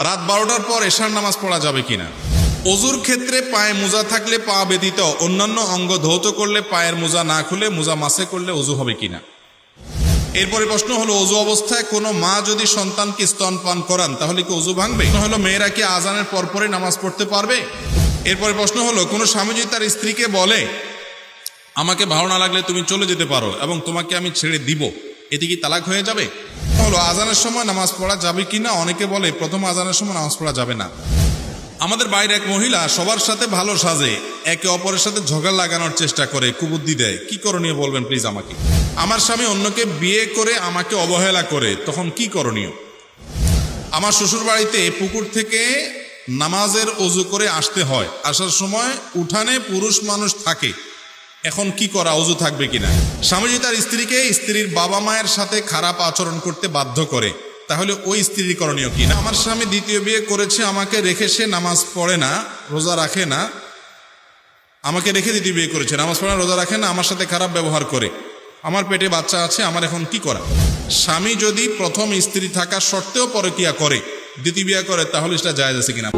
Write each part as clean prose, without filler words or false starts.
রাত 12টার পর এশার নামাজ পড়া যাবে কিনা। অজুর ক্ষেত্রে পায়ে মোজা থাকলে পা ব্যতীত অন্যান্য অঙ্গ ধৌত করলে পায়ের মোজা না খুলে মোজা মাসে করলে অজু হবে কিনা। এরপরে প্রশ্ন হলো, অজু অবস্থায় কোনো মা যদি সন্তানকে স্তনপান করান তাহলে কি অজু ভাঙবে। হলো, মেয়েরা কি আজানের পরপরই নামাজ পড়তে পারবে। এরপরে প্রশ্ন হলো, কোনো স্বামী যদি তার স্ত্রীকে বলে আমাকে ভালো না লাগলে তুমি চলে যেতে পারো এবং তোমাকে আমি ছেড়ে দিব, এতে কি তালাক হয়ে যাবে। হলো, আজানের সময় নামাজ পড়া যাবে কিনা। অনেকে বলে প্রথম আজানের সময় নামাজ পড়া যাবে না। আমাদের বাইরে এক মহিলা সবার সাথে ভালো সাজে, একে অপরের সাথে ঝগড়া লাগানোর চেষ্টা করে, কুবুদ্ধি দেয়, কি করণীয় বলবেন প্লিজ আমাকে। আমার স্বামী অন্যকে বিয়ে করে আমাকে অবহেলা করে, তখন কি করণীয়। আমার শ্বশুর বাড়িতে পুকুর থেকে নামাজের অজু করে আসতে হয়, আসার সময় উঠানে পুরুষ মানুষ থাকে, এখন কি করা, অজু থাকবে কিনা। স্বামী যদি তার স্ত্রীকে স্ত্রীর বাবা মায়ের সাথে খারাপ আচরণ করতে বাধ্য করে, তাহলে ওই স্ত্রীর করণীয় কি না। আমার স্বামী দ্বিতীয় বিয়ে করেছে, আমাকে রেখে সে নামাজ পড়ে না, রোজা রাখে না, আমাকে রেখে দ্বিতীয় বিয়ে করেছে, নামাজ পড়ে না, রোজা রাখে না, আমার সাথে খারাপ ব্যবহার করে, আমার পেটে বাচ্চা আছে, আমার এখন কি করা। স্বামী যদি প্রথম স্ত্রী থাকা সত্ত্বেও পরকিয়া করে, দ্বিতীয় বিয়ে করে, তাহলে সেটা জায়েজ আছে কিনা।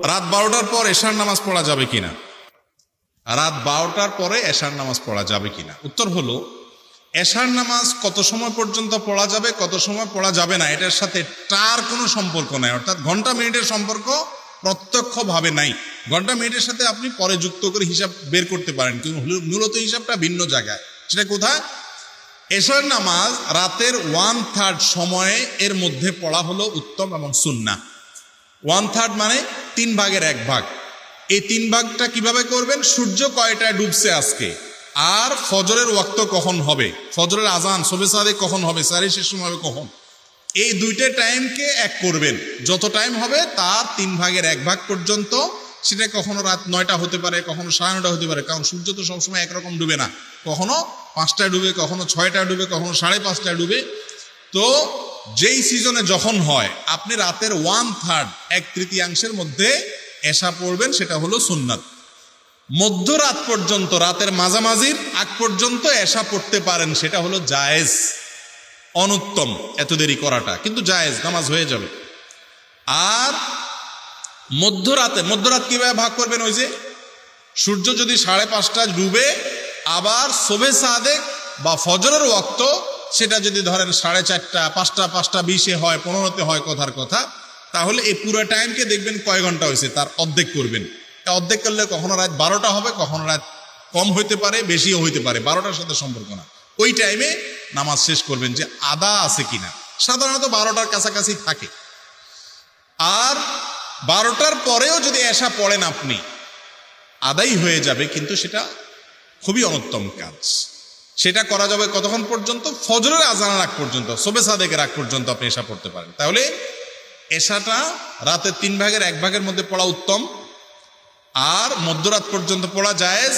রাত 12টার পর এশার নামাজ পড়া যাবে কিনা। রাত 12টার পরে এশার নামাজ পড়া যাবে কিনা। উত্তর হলো, এশার নামাজ কত সময় পর্যন্ত পড়া যাবে, কত সময় পড়া যাবে না, এটার সাথে তার কোনো সম্পর্ক নাই। অর্থাৎ ঘন্টা মিনিটের সম্পর্ক প্রত্যক্ষভাবে নাই। ঘন্টা মিনিটের সাথে আপনি পরে যুক্ত করে হিসাব বের করতে পারেন, কিন্তু মূলত হিসাবটা ভিন্ন জায়গায়। সেটা কোথায়। এশার নামাজ রাতের 1/3 সময়ে এর মধ্যে পড়া হলো উত্তম এবং সুন্নাহ। 1/3 মানে 3 ভাগের 1 ভাগ। এই 3 ভাগটা কিভাবে করবেন, সূর্য কয়টায় ডুবছে আজকে, আর ফজরের ওয়াক্ত কখন হবে, ফজরের আজান সবে সাদেক কখন হবে, সারি শেষ সময় হবে কখন, এই দুইটা টাইমকে এক করবেন। যত টাইম হবে তার 3 ভাগের 1 ভাগ পর্যন্ত, সেটা কখনো রাত 9টা হতে পারে, কখনো 9:30 হতে পারে, কারণ সূর্য তো সবসময় একরকম ডুবে না, কখনো 5টায় ডুবে, কখনো 6টায় ডুবে, কখনো 5:30টায় ডুবে। তো যেই সিজনে যখন হয়, আপনি রাতের 1/3 1/3 মধ্যে এশা পড়বেন, সেটা হলো সুন্নাত। মধ্যরাত পর্যন্ত, রাতের মাঝামাঝির আগ পর্যন্ত এশা পড়তে পারেন, সেটা হলো জায়েজ। অনুত্তম এত দেরি করাটা, কিন্তু জায়েজ, নামাজ হয়ে যাবে। আর মধ্যরাত কিভাবে ভাগ করবেন, ওই যে সূর্য যদি 5:30টায় ডুবে, আবার শোবে সাদেক বা ফজরের ওয়াক্ত সেটা যদি ধরেন 4:30, 5টা, 5:20 হয়, 15তে হয়, কথার কথা, তাহলে এই পুরো টাইমকে দেখবেন কয় ঘন্টা হয়েছে, তার অর্ধেক করবেন। অর্ধেক করলে কখনো রাত 12টা হবে, কখনো রাত কম হইতে পারে, বেশিও হইতে পারে, 12টার সাথে সম্পর্ক না। ওই টাইমে নামাজ শেষ করবেন, যে আদা আছে কিনা। সাধারণত 12টার কাছাকাছি থাকে। আর 12টার পরেও যদি এশা পড়েন আপনি, আদাই হয়ে যাবে, কিন্তু সেটা খুবই অনুত্তম কাজ। সেটা করা যাবে কতক্ষণ পর্যন্ত, ফজরের আজানের আগ পর্যন্ত, শোবে সাদেকের আগ পর্যন্ত আপনি এশা পড়তে পারেন। তাহলে এশাটা রাতের 3 ভাগের 1 ভাগের মধ্যে পড়া উত্তম, আর মধ্যরাত পর্যন্ত পড়া জায়েজ।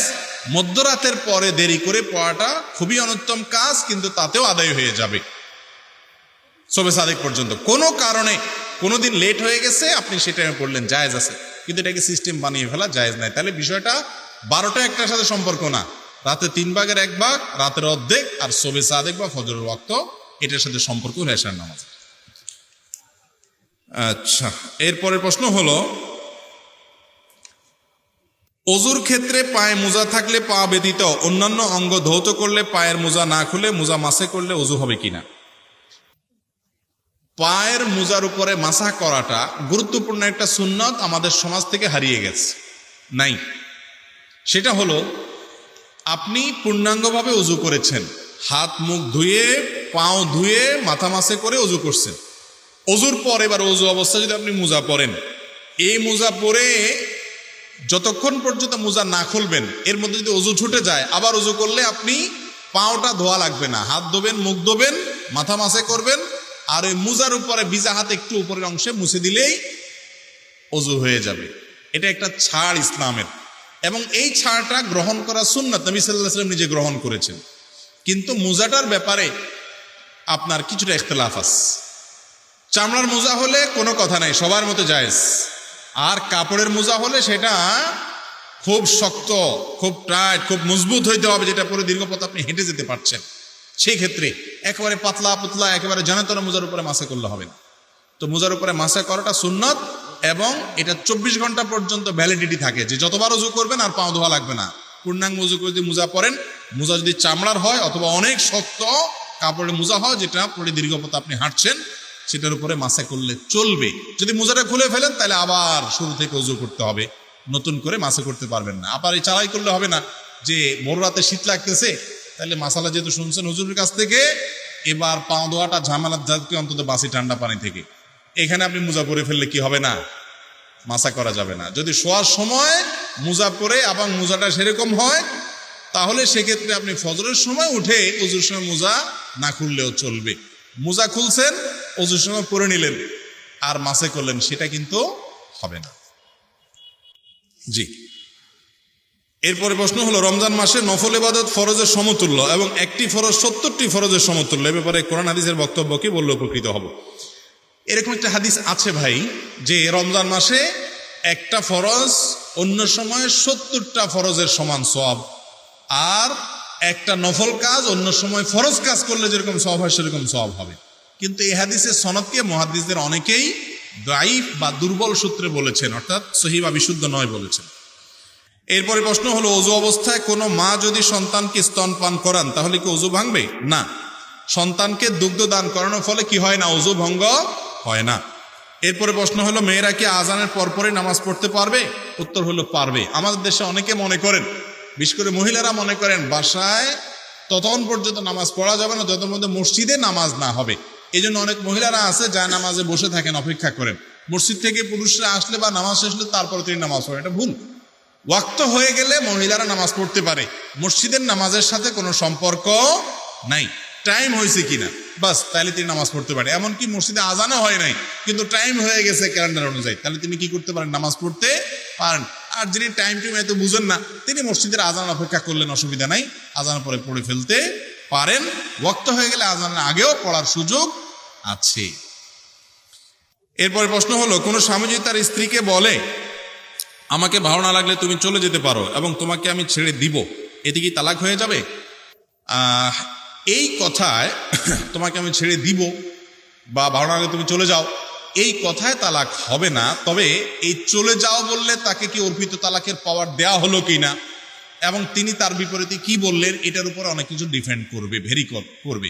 মধ্যরাতের পরে দেরি করে পড়াটা খুবই অনুত্তম কাজ, কিন্তু তাতেও আদায় হয়ে যাবে শোবে সাদেক পর্যন্ত। কোনো কারণে কোনোদিন লেট হয়ে গেছে, আপনি সে টাইমে পড়লেন, জায়েজ আছে, কিন্তু এটাকে সিস্টেম বানিয়ে ফেলা জায়েজ নাই। তাহলে বিষয়টা 12টা 1টার সাথে সম্পর্ক না, রাতে 3 ভাগের 1 ভাগ, রাতের অর্ধেক, আর শোবে সাদেক বা ফজরের ওয়াক্ত, এটার সাথে সম্পর্ক এশার নামাজ। আচ্ছা, এরপরের প্রশ্ন হলো, অজুর ক্ষেত্রে পায়ে মোজা থাকলে পা ব্যতীত অন্যান্য অঙ্গ ধৌত করলে পায়ের মোজা না খুলে মোজা মাসে করলে অজু হবে কিনা। পায়ের মোজার উপরে মাসা করাটা গুরুত্বপূর্ণ একটা সুন্নাত, আমাদের সমাজ থেকে হারিয়ে গেছে, নাই। সেটা হলো, আপনি পূর্ণাঙ্গভাবে অজু করেছেন, হাত মুখ ধুয়ে, পাও ধুয়ে, মাথা মাসে করে অজু করছেন। অজুর পর এবার অজু অবস্থা যদি আপনি মোজা পরেন, এই মোজা পরে যতক্ষণ পর্যন্ত মোজা না খুলবেন, এর মধ্যে যদি অজু ছুটে যায়, আবার অজু করলে আপনি পাওটা ধোয়া লাগবে না, হাত ধোবেন, মুখ ধোবেন, মাথা মাসে করবেন, আর ওই মোজার উপরে ভিজা হাত একটু উপরের অংশে মুছে দিলেই অজু হয়ে যাবে। এটা একটা ছাড় ইসলামের, এবং এই ছাড়টা গ্রহণ করা সুন্নাত, নবী সাল্লাল্লাহু আলাইহি ওয়াসাল্লাম নিজে গ্রহণ করেছেন। কিন্তু মোজাটার ব্যাপারে আপনার কিছুটা ইখতিলাফ আছে। চামড়ার মোজা হলে কোনো কথা নাই, সবার মতো জায়েজ। আর কাপড়ের মোজা হলে সেটা খুব শক্ত, খুব টাইট, খুব মজবুত হইতে হবে, যেটা পরে দীর্ঘ পথ আপনি হেঁটে যেতে পারছেন। সেই ক্ষেত্রে একেবারে পাতলা পুতলা একেবারে জানাতর মোজার উপরে মাসে করলে হবে না। তো মোজার উপরে মাসে করাটা সুন্নত, এবং এটা 24 ঘন্টা পর্যন্ত ভ্যালিডিটি থাকে, যে যতবার উজু করবেন আর পাও ধোয়া লাগবে না। পূর্ণাঙ্গ উজু করে যদি মোজা পরেন, মোজা যদি চামড়ার হয় অথবা অনেক শক্ত কাপড়ের মোজা হয়, যেটা পরে দীর্ঘ পথ আপনি হাঁটছেন, সেটার উপরে মাসে করলে চলবে। যদি মোজাটা খুলে ফেলেন তাহলে আবার শুরু থেকে উজু করতে হবে, নতুন করে মাসে করতে পারবেন না। আবার এই চালাই করলে হবে না, যে ভোর রাতে শীত লাগতেছে, তাহলে মাসালা যেহেতু শুনছেন হুজুরের কাছ থেকে, এবার পাও ধোয়াটা ঝামেলার জাতীয় অন্তত বাসি ঠান্ডা পানি থেকে। এখানে আপনি মোজা পরে ফেললে কি হবে না, মাসা করা যাবে না। যদি শোয়ার সময় মোজা পরে এবং মোজাটা সেরকম হয়, তাহলে সেক্ষেত্রে আপনি ফজরের সময় উঠে উজুর সময় মোজা না খুললেও চলবে। মোজা খুলছেন, উজুর সময় পরে নিলেন আর মাসে করলেন, সেটা কিন্তু হবে না। জি, এরপরে প্রশ্ন হলো, রমজান মাসে নফল ইবাদত ফরজের সমতুল্য এবং একটি ফরজ 70টি ফরজের সমতুল্য, এ ব্যাপারে কোরআন হাদিসের বক্তব্য কি বললে উপকৃত হব। এরকম একটা হাদিস আছে ভাই, যে রমজান মাসে একটা ফরজ অন্য সময় 70টা ফরজের সমান সওয়াব, আর একটা নফল কাজ অন্য সময় ফরজ কাজ করলে যেরকম সওয়াব হয় সেরকম সওয়াব হবে। কিন্তু এই হাদিসের সনদকে মুহাদ্দিসদের অনেকেই দাঈফ বা দুর্বল সূত্রে বলেছেন, অর্থাৎ সহিহ বা বিশুদ্ধ নয় বলেছেন। এরপরে প্রশ্ন হলো, ওযু অবস্থায় কোনো মা যদি সন্তানকে স্তনপান করান তাহলে কি ওযু ভাঙবে? না, সন্তানকে দুগ্ধ দান করানোর ফলে কি হয় না, ওযু ভঙ্গ হয় না। এরপরে প্রশ্ন হলো, মেয়েরা কি আজানের পরপরই নামাজ পড়তে পারবে? উত্তর হলো পারবে। আমাদের দেশে অনেকে মনে করেন, বিশেষ করে মহিলারা মনে করেন, বাসায় ততক্ষণ পর্যন্ত নামাজ পড়া যাবে না যতক্ষণ মধ্যে মসজিদে নামাজ না হবে। এই জন্য অনেক মহিলারা আছে যা নামাজে বসে থাকেন, অপেক্ষা করেন মসজিদ থেকে পুরুষরা আসলে বা নামাজ শেষলে তারপরে তিনি নামাজ পড়েন। এটা ভুল। ওয়াক্ত হয়ে গেলে মহিলারা নামাজ পড়তে পারে, মসজিদের নামাজের সাথে কোনো সম্পর্ক নাই। টাইম হয়েছে কিনা বাস, তাহলে তিনি নামাজ পড়তে পারে। এমনকি মসজিদে আজানও হয় নাই কিন্তু টাইম হয়ে গেছে ক্যালেন্ডার অনুযায়ী, তাহলে তিনি কি করতে পারেন, নামাজ পড়তে পারেন। আর যিনি টাইম এত বুঝেন না, তিনি মসজিদের আজান অপেক্ষা করলেন, অসুবিধা নাই, আজানের পরে পড়ে ফেলতে পারেন। ওয়াক্ত হয়ে গেলে আজানের আগেও পড়ার সুযোগ আছে। এরপরে প্রশ্ন হলো, কোন স্বামী যদি তার স্ত্রীকে বলে, আমাকে ভালো না লাগলে তুমি চলে যেতে পারো এবং তোমাকে আমি ছেড়ে দিব, এতে কি তালাক হয়ে যাবে? এই কথায় তোমাকে আমি ছেড়ে দিব বা ভালো না লাগলে তুমি চলে যাও, এই কথায় তালাক হবে না। তবে এই চলে যাও বললে তাকে কি অর্পিত তালাকের পাওয়ার দেয়া হলো কিনা এবং তিনি তার বিপরীতে কি বললেন, এটার উপর অনেক কিছু ডিপেন্ড করবে, ভেরি করবে।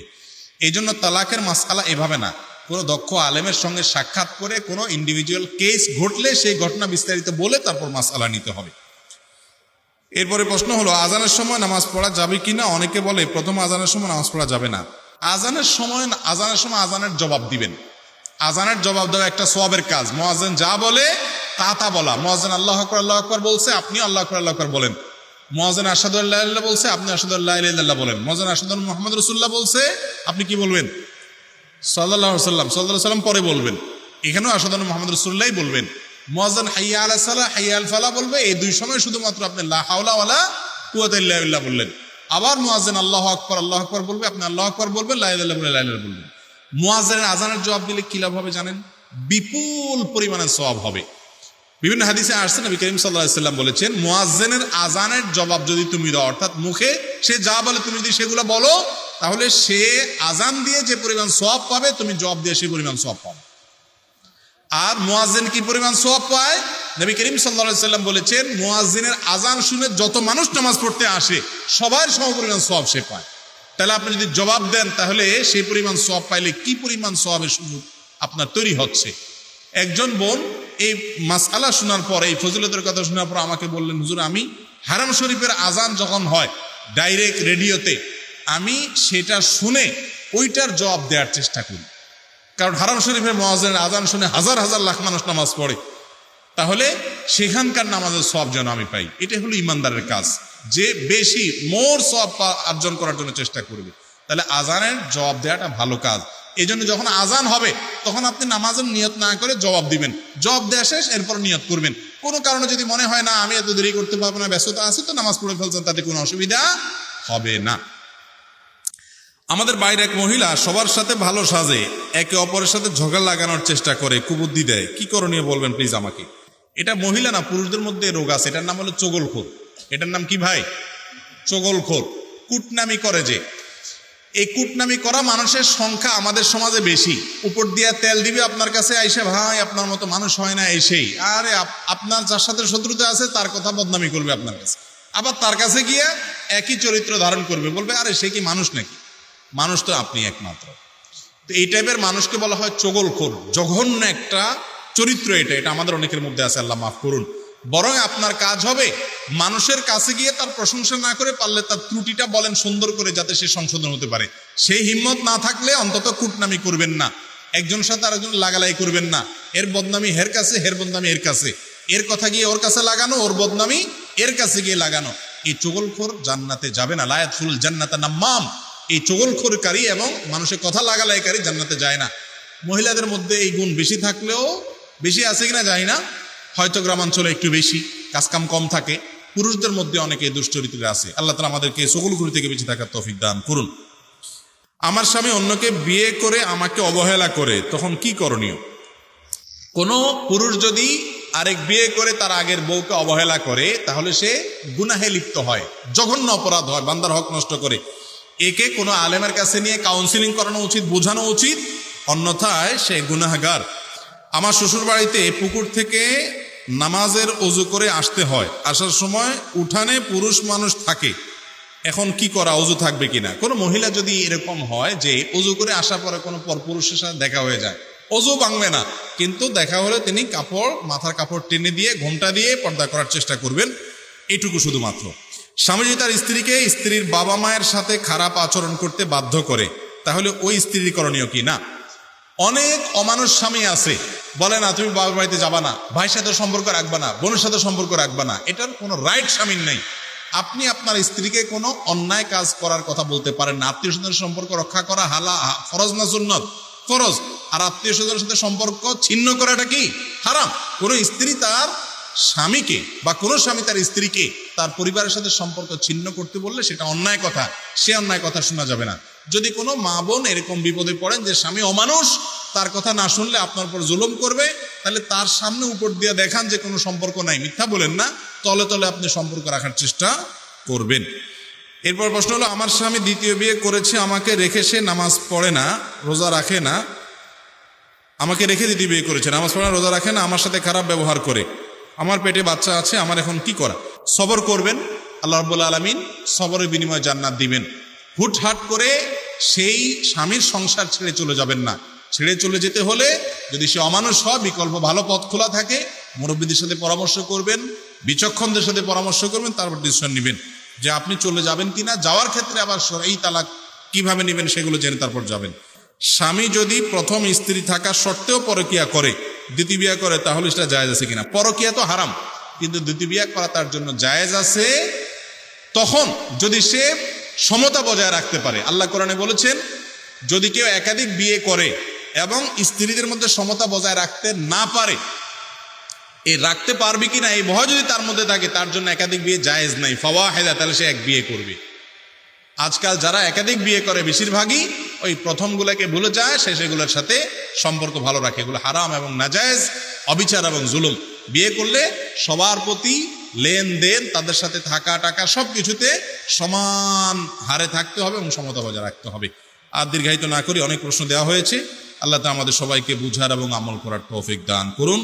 এই জন্য তালাকের মাসআলা এভাবে না, কোনো দক্ষ আলেমের সঙ্গে সাক্ষাৎ করে কোনো ইন্ডিভিজুয়াল কেস ঘটলে সেই ঘটনা বিস্তারিত বলে তারপর মাসআলা নিতে হবে। এরপরে প্রশ্ন হলো, আজানের সময় নামাজ পড়া যাবে কিনা? অনেকে বলে প্রথম আজানের সময় নামাজ পড়া যাবে না। আজানের সময় আজানের জবাব দিবেন। আজানের জবাব দেওয়া একটা সওয়াবের কাজ। মুয়াজ্জিন যা বলে তা বলা। মুয়াজ্জিন আল্লাহু আকবার বলছে, আপনি আল্লাহু আকবার বলেন। মুয়াজ্জিন আশহাদু আল্লা ইলাহা ইল্লাল্লাহ বলছে, আপনি আশহাদু আল্লা ইলাহা ইল্লাল্লাহ বলেন। মুয়াজ্জিন আশহাদু আন্না মুহাম্মাদুর রাসূলুল্লাহ বলছে, আপনি কি বলবেন? সাল্লাল্লাহু আলাইহি ওয়াসাল্লাম পরে বলবেন। এখানেও আশহাদু আন্না মুহাম্মাদুর রাসূলুল্লাহই বলবেন। মুয়াজ্জিন হাইয়া আলাস সালাহ, হাইয়া আল ফালাহ বলবে। এই দুই সময় শুধুমাত্র আপনি লা হাওলা ওয়ালা কুওয়াতা ইল্লা বিল্লাহ বললেন। আবার মুয়াজ্জিন আল্লাহু আকবার বলবে, আপনি আল্লাহু আকবার বলবেন, লা ইলাহা ইল্লাল্লাহ লা ইলাহা ইল্লাল্লাহ বলবেন। মুয়াজ্জিনের আজানের জবাব দিলে কি লাভ হবে জানেন? বিপুল পরিমাণে সওয়াব হবে। বিভিন্ন হাদিসে আসছে, নবী করিম সাল্লাল্লাহু আলাইহি ওয়াসাল্লাম বলেছেন, মুয়াজ্জিনের আজানের জবাব যদি তুমি দাও, অর্থাৎ মুখে সে যা বলে তুমি যদি সেগুলো বলো, তাহলে সে আজান দিয়ে যে পরিমাণ সওয়াব পাবে, তুমি জবাব দিয়ে সেই পরিমাণ সওয়াব পাবে। আর মুয়াজ্জিন কি পরিমাণ সওয়াব পায়? নবী করিম সাল্লাল্লাহু আলাইহি ওয়াসাল্লাম বলেছেন, মুয়াজ্জিনের আজান শুনে যত মানুষ নামাজ পড়তে আসে সবার সমপরিমাণ সওয়াব সে পায়। তাহলে আপনি যদি জবাব দেন, তাহলে সেই পরিমাণ সওয়াব পাইলে কি পরিমাণ সওয়াবের সুযোগ আপনার তৈরি হচ্ছে। একজন বোন এই মাসআলা শোনার পর, এই ফজিলতের কথা শোনার পর আমাকে বললেন, হুজুর আমি হারাম শরীফের আজান যখন হয় ডাইরেক্ট রেডিওতে, আমি সেটা শুনে ওইটার জবাব দেওয়ার চেষ্টা করি। কারণ হারাম শরীফের মুয়াজ্জিনের আজান শুনে হাজার হাজার লাখ মানুষ নামাজ পড়ে, তাহলে সেখানকার নামাজের সওয়াব যেন আমি পাই। এটা হলো ইমানদারের কাজ, যে বেশি মোর সওয়াব অর্জন করার জন্য চেষ্টা করবে। তাহলে আজানের জবাব দেওয়াটা ভালো কাজ। এই জন্য যখন আজান হবে তখন আপনি নামাজের নিয়ত না করে জবাব দিবেন। জবাব দেওয়া শেষ, এরপর নিয়ত করবেন। কোনো কারণে যদি মনে হয় না আমি এত দেরি করতে পারবো না, ব্যস্ততা আছে, তো নামাজ পড়ে ফেলছেন, তাতে কোনো অসুবিধা হবে না। আমাদের বাইরে এক মহিলা সবার সাথে ভালো সাজে, একে অপরের সাথে ঝগড়া লাগানোর চেষ্টা করে, কুবুদ্ধি দেয়, কি করণীয় বলবেন প্লিজ আমাকে। এটা মহিলা না, পুরুষদের মধ্যে রোগ আছে, এটার নাম হলো চগলখোর। এটার নাম কি ভাই? চগলখোর। কুটনামি করে যে, এই কুটনামি করা মানুষের সংখ্যা আমাদের সমাজে বেশি। উপর দিয়া তেল দিবে আপনার কাছে আইসা, ভাই আপনার মতো মানুষ হয় না, এসেই আরে আপনার যার সাথে শত্রুতা আছে তার কথা বদনামি করবে আপনার কাছে, আবার তার কাছে গিয়ে একই চরিত্র ধারণ করবে, বলবে আরে সে কি মানুষ নাকি? মানুষ তো আপনি একমাত্র। তো এই টাইপের মানুষকে বলা হয় চগলখোর। জঘন্য একটা চরিত্র এটা আমাদের অনেকের মধ্যে আছে, আল্লাহ মাফ করুন। বরং আপনার কাজ হবে মানুষের কাছে গিয়ে তার প্রশংসা না করে, পারলে তার ত্রুটিটা বলেন সুন্দর করে, যাতে সে সংশোধন হতে পারে। সেই হিম্মত না থাকলে অন্তত কুটনামি করবেন না, একজনের সাথে আরেকজন লাগালাই করবেন না। এর বদনামি হের কাছে, হের বদনামি এর কাছে, এর কথা গিয়ে ওর কাছে লাগানো, ওর বদনামি এর কাছে গিয়ে লাগানো। এই চগলখোর জান্নাতে যাবে না। লায়াদখুল জান্নাতা নাম্মাম। এই চগলখোরকারী এবং মানুষের কথা লাগালাইকারী জান্নাতে যায় না। মহিলাদের মধ্যে এই গুণ বেশি থাকলেও, বেশি আছে কিনা জানি না, হয়তো গ্রামাঞ্চলে একটু বেশি, কাজকাম কম থাকে। পুরুষদের মধ্যে অনেকে দুশ্চরিত্রে আছে। আল্লাহ তাআলা আমাদেরকে চগলখুরি থেকে বেঁচে থাকার তৌফিক দান করুন। আমার স্বামী অন্যকে বিয়ে করে আমাকে অবহেলা করে, তখন কি করণীয়? কোনো পুরুষ যদি আরেক বিয়ে করে তার আগের বউকে অবহেলা করে, তাহলে সে গুনাহে লিপ্ত হয়, জঘন্য অপরাধ হয়, বান্দার হক নষ্ট করে। একে কোনো আলেমের কাছে নিয়ে কাউন্সিলিং করানো উচিত, বোঝানো উচিত, অন্যথায় সে গুনাহগার। আমার শ্বশুর বাড়িতে পুকুর থেকে নামাজের ওযু করে আসতে হয়, আসার সময় উঠানে পুরুষ মানুষ থাকে, এখন কি করা? ওযু থাকবে কিনা? কোনো মহিলা যদি এরকম হয় যে ওযু করে আসার পরে কোনো পরপুরুষের সাথে দেখা হয়ে যায়, ওযু ভাঙবে না, কিন্তু দেখা হলে তিনি মাথার কাপড় টেনে দিয়ে, ঘোমটা দিয়ে পর্দা করার চেষ্টা করবেন, এটুকু শুধুমাত্র। স্বামী যদি তার স্ত্রীকে স্ত্রীর বাবা মায়ের সাথে খারাপ আচরণ করতে বাধ্য করে, তাহলে ওই স্ত্রীর করণীয় কি? না, অনেক অমানুষ স্বামী আছে, বলে না তুমি বাবার বাড়িতে যাবা না, ভাইয়ের সাথে সম্পর্ক রাখবা না, বোনের সাথে সম্পর্ক রাখবা না। এটার কোনো রাইট স্বামীর নেই। আপনি আপনার স্ত্রীকে কোনো অন্যায় কাজ করার কথা বলতে পারেন না। আত্মীয় স্বজনের সম্পর্ক রক্ষা করা ফরজ না সুন্নত? ফরজ। আর আত্মীয় স্বজনের সাথে সম্পর্ক ছিন্ন করাটা কি? হারাম। কোনো স্ত্রী তার স্বামীকে বা কোনো স্বামী তার স্ত্রীকে তার পরিবারের সাথে সম্পর্ক ছিন্ন করতে বললে সেটা অন্যায় কথা, সে অন্যায় কথা শোনা যাবে না। যদি কোনো মা বোন এরকম বিপদে পড়েন যে স্বামী অমানুষ, তার কথা না শুনলে আপনার উপর জুলুম করবে, তাহলে তার সামনে উপর দিয়ে দেখান যে কোনো সম্পর্ক নাই, মিথ্যা বলেন না, তলে তলে আপনি সম্পর্ক রাখার চেষ্টা করবেন। এরপর প্রশ্ন হলো, আমার স্বামী দ্বিতীয় বিয়ে করেছে, আমাকে রেখে সে নামাজ পড়ে না, রোজা রাখে না, আমাকে রেখে দ্বিতীয় বিয়ে করেছে, নামাজ পড়ে না, রোজা রাখে না, আমার সাথে খারাপ ব্যবহার করে, আমার পেটে বাচ্চা আছে, আমার এখন কি করা? সবর করবেন, আল্লাহ রাব্বুল আলামিন সবরের বিনিময়ে জান্নাত দিবেন। হুটহাট করে সেই স্বামীর সংসার ছেড়ে চলে যাবেন না। ছেড়ে চলে যেতে হলে যদি সে অমানুষ হয়, বিকল্প ভালো পথ খোলা থাকে, মুরব্বীদের সাথে পরামর্শ করবেন, বিচক্ষণদের সাথে পরামর্শ করবেন, তারপর ডিসিশন নেবেন যে আপনি চলে যাবেন কিনা। যাওয়ার ক্ষেত্রে আবার এই তালাক কিভাবে নেবেন সেগুলো জেনে তারপর যাবেন। স্বামী যদি প্রথম স্ত্রী থাকা সত্ত্বেও পরকিয়া করে, দ্বিতীয় বিয়ে করে, তাহলে সেটা জায়েজ আছে কিনা? পরকিয়া তো হারাম, কিন্তু দ্বিতীয় বিয়ে করা তার জন্য জায়েজ আছে, তখন যদি সে সমতা বজায় রাখতে পারে। আল্লাহ কোরআনে বলেছেন, যদি কেউ একাধিক বিয়ে করে এবং স্ত্রীদের মধ্যে সমতা বজায় রাখতে না পারে, এই রাখতে পারবে কিনা এই ভয় যদি তার মধ্যে থাকে, তার জন্য একাধিক বিয়ে জায়েজ নাই, ফাওয়াহিদা, তাহলে সে এক বিয়ে করবে। আজকাল যারা একাধিক বিয়ে করে বেশিরভাগই ওই প্রথমগুলোকে ভুলে যায়, সেগুলোর সাথে সম্পর্ক ভালো রাখে। এগুলো হারাম এবং নাজায়েজ, অবিচার এবং জুলুম। বিয়ে করলে সবার প্রতি লেনদেন, তাদের সাথে থাকা টাকা সব কিছুতে সমান হারে থাকতে হবে এবং সমতা বজায় রাখতে হবে। আর দীর্ঘায়িত না করি, অনেক প্রশ্ন দেওয়া হয়েছে। আল্লাহ তাআলা আমাদের সবাইকে বুঝার এবং আমল করার তৌফিক দান করুন।